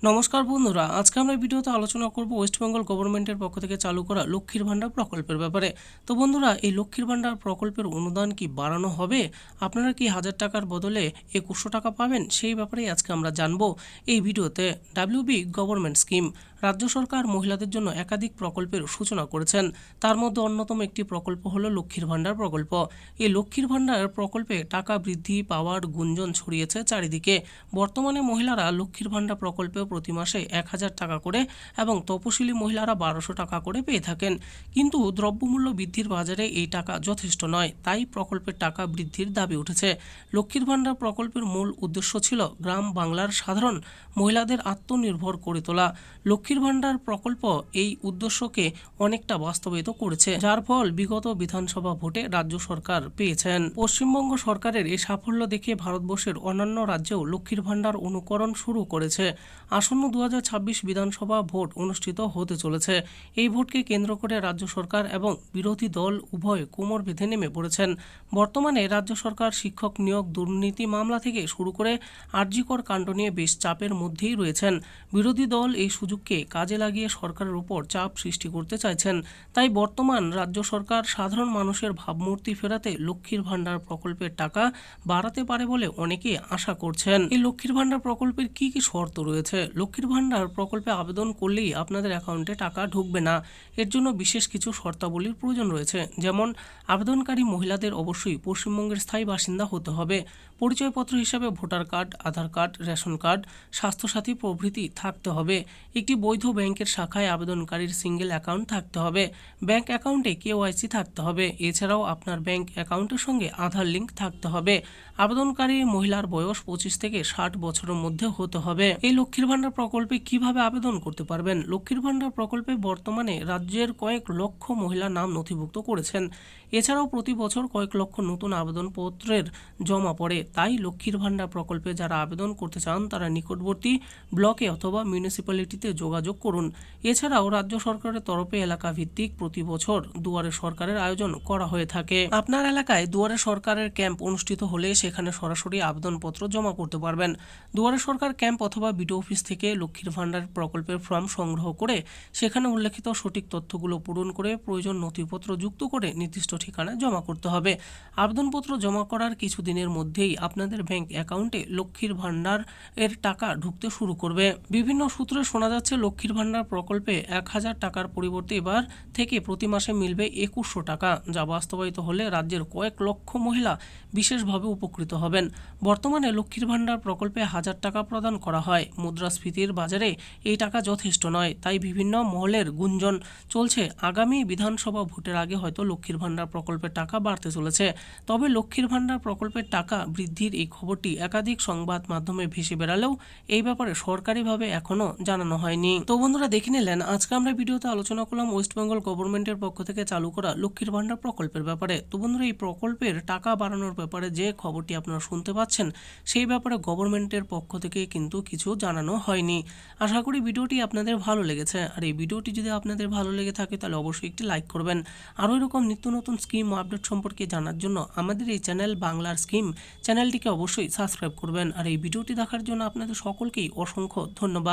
নমস্কার বন্ধুরা, আজকে আমরা এই ভিডিওতে আলোচনা করব ওয়েস্ট বেঙ্গল গভর্নমেন্টের পক্ষ থেকে চালু করা লক্ষ্মীর ভান্ডার প্রকল্পের ব্যাপারে। তো বন্ধুরা, এই লক্ষ্মীর ভান্ডার প্রকল্পের অনুদান কি বাড়ানো হবে? আপনারা কি 1000 টাকার বদলে 2100 টাকা পাবেন? সেই ব্যাপারেই আজকে আমরা জানবো এই ভিডিওতে। ডাব্লিউবি গভর্নমেন্ট স্কিম, রাজ্য সরকার মহিলাদের জন্য একাধিক প্রকল্পের সূচনা করেছেন। তার মধ্যে অন্যতম একটি প্রকল্প হলো লক্ষ্মীর ভান্ডার প্রকল্প। এই লক্ষ্মীর ভান্ডার প্রকল্পে টাকা বৃদ্ধি পাওয়ার গুঞ্জন ছড়িয়েছে চারিদিকে। বর্তমানে মহিলারা লক্ষ্মীর ভান্ডার প্রকল্পে প্রতি মাসে 1000 টাকা করে এবং তপশিলি মহিলারা 1200 টাকা করে পেয়ে থাকেন। কিন্তু দ্রব্যমূল্য বৃদ্ধির বাজারে এই টাকা যথেষ্ট নয়, তাই প্রকল্পের টাকা বৃদ্ধির দাবি উঠেছে। লক্ষ্মীর ভান্ডার প্রকল্পের মূল উদ্দেশ্য ছিল গ্রাম বাংলার সাধারণ মহিলাদের আত্মনির্ভর করে তোলা। লক্ষ্মীর ভান্ডার প্রকল্প এই উদ্দেশ্যকে অনেকটা বাস্তবায়িত করেছে, যার ফল বিগত বিধানসভা ভোটে রাজ্য সরকার পেয়েছেন। পশ্চিমবঙ্গ সরকারের এই সাফল্য দেখে ভারতবর্ষের অন্যান্য রাজ্যেও লক্ষ্মীর ভান্ডার অনুকরণ শুরু করেছে। আসন্ন 2026 বিধানসভা ভোট অনুষ্ঠিত হতে চলেছে। এই ভোটকে কেন্দ্র করে রাজ্য সরকার এবং বিরোধী দল উভয় কোমর বেঁধে নেমে পড়েছেন। বর্তমানে রাজ্য সরকার শিক্ষক নিয়োগ দুর্নীতি মামলা থেকে শুরু করে আরজিকর কাণ্ড নিয়ে বেশ চাপের মধ্যেই রয়েছেন। বিরোধী দল এই সুযোগকে কাজে লাগিয়ে সরকারের উপর চাপ সৃষ্টি করতে চাইছেন। তাই বর্তমান রাজ্য সরকার সাধারণ মানুষের ভাবমূর্তি ফেরাতে লক্ষ্মীর ভান্ডার প্রকল্পের টাকা বাড়াতে পারে বলে অনেকে আশা করছেন। এই লক্ষ্মীর ভান্ডার প্রকল্পের কি কি শর্ত রয়েছে? লক্ষ্মীর ভান্ডার প্রকল্পে আবেদন করলেই আপনাদের অ্যাকাউন্টে টাকা ঢুকবে না। এর জন্য বিশেষ কিছু শর্তাবলীর প্রয়োজন রয়েছে। যেমন, আবেদনকারী মহিলাদের অবশ্যই পশ্চিমবঙ্গের স্থায়ী বাসিন্দা হতে হবে। পরিচয়পত্র হিসাবে ভোটার কার্ড, আধার কার্ড, রেশন কার্ড, স্বাস্থ্যসাথী প্রভৃতি থাকতে হবে। একটি বৈধ ব্যাংকের শাখায় আবেদনকারীর সিঙ্গেল অ্যাকাউন্ট থাকতে হবে। ব্যাংক অ্যাকাউন্টে কেওয়াইসি থাকতে হবে। এছাড়াও আপনার ব্যাংক অ্যাকাউন্টের সঙ্গে আধার লিঙ্ক থাকতে হবে। আবেদনকারী মহিলার বয়স 25 থেকে 60 বছরের মধ্যে হতে হবে। এই লক্ষ্মীর ভান্ডার প্রকল্পে কিভাবে আবেদন করতে পারবেন? লক্ষ্মীর ভান্ডার প্রকল্পে বর্তমানে রাজ্যের কয়েক লক্ষ মহিলা নাম নথিভুক্ত করেছেন। এছাড়াও প্রতি বছর কয়েক লক্ষ নতুন আবেদনপত্রের জমা পড়ে। তাই লক্ষ্মীর ভান্ডার প্রকল্পে যারা আবেদন করতে চান তারা নিকটবর্তী ব্লকে অথবা মিউনিসিপ্যালিটিতে যোগাযোগ করুন। এছাড়াও রাজ্য সরকারের তরফে এলাকা ভিত্তিক প্রতি বছর দুয়ারে সরকারের আয়োজন করা হয়ে থাকে। আপনার এলাকায় দুয়ারে সরকারের ক্যাম্প অনুষ্ঠিত হলে সেখানে সরাসরি আবেদনপত্র জমা করতে পারবেন। দুয়ারে সরকার ক্যাম্প অথবা বিডিও অফিস থেকে লক্ষ্মীর ভান্ডার প্রকল্পের ফর্ম সংগ্রহ করে সেখানে উল্লেখিত সঠিক তথ্যগুলো পূরণ করে প্রয়োজন নথিপত্র যুক্ত করে নির্দিষ্ট ঠিকানায় জমা করতে হবে। আবেদনপত্র জমা করার কিছুদিনের মধ্যেই আপনাদের ব্যাংক অ্যাকাউন্টে লক্ষ্মীর ভান্ডার এর টাকা ঢুকতে শুরু করবে। বিভিন্ন সূত্রে শোনা যাচ্ছে লক্ষ্মীর ভান্ডার প্রকল্পে 1000 টাকার পরিবর্তে এবার থেকে প্রতি মাসে মিলবে 2100 টাকা, যা বাস্তবায়িত হলে রাজ্যের কয়েক লক্ষ মহিলা বিশেষভাবে উপকৃত হবেন। বর্তমানে লক্ষ্মীর ভান্ডার প্রকল্পে 1000 টাকা প্রদান করা হয়। মুদ্রাস্ফীতির বাজারে এই টাকা যথেষ্ট নয়, তাই বিভিন্ন মহলের গুঞ্জন চলছে আগামী বিধানসভা ভোটের আগে হয়তো লক্ষ্মীর ভান্ডার প্রকল্পের টাকা বাড়তে চলেছে। তবে লক্ষ্মীর ভান্ডার প্রকল্পের টাকা বৃদ্ধির এই খবরটি একাধিক সংবাদ মাধ্যমে ভেসে বেড়ালেও এই ব্যাপারে সরকারিভাবে এখনো জানানো হয়নি। তো বন্ধুরা, দেখে নিলেন আজকে আমরা ভিডিওতে আলোচনা করলাম ওয়েস্ট বেঙ্গল গভর্নমেন্টের পক্ষ থেকে চালু করা লক্ষ্মীর ভান্ডার প্রকল্পের ব্যাপারে। তো বন্ধুরা, এই প্রকল্পের টাকা বাড়ানোর ব্যাপারে যে খবরটি আপনারা শুনতে পাচ্ছেন সেই ব্যাপারে গভর্নমেন্টের পক্ষ থেকে কিন্তু কিছু জানানো হয়নি। আশা করি ভিডিওটি আপনাদের ভালো লেগেছে। আর এই ভিডিওটি যদি আপনাদের ভালো লেগে থাকে তাহলে অবশ্যই একটি লাইক করবেন। আরও এরকম নিত্য নতুন স্কিম ও আপডেট সম্পর্কে জানার জন্য আমাদের এই চ্যানেল বাংলার স্কিম চ্যানেলটিকে অবশ্যই সাবস্ক্রাইব করবেন। আর এই ভিডিওটি দেখার জন্য আপনাদের সকলকেই অসংখ্য ধন্যবাদ।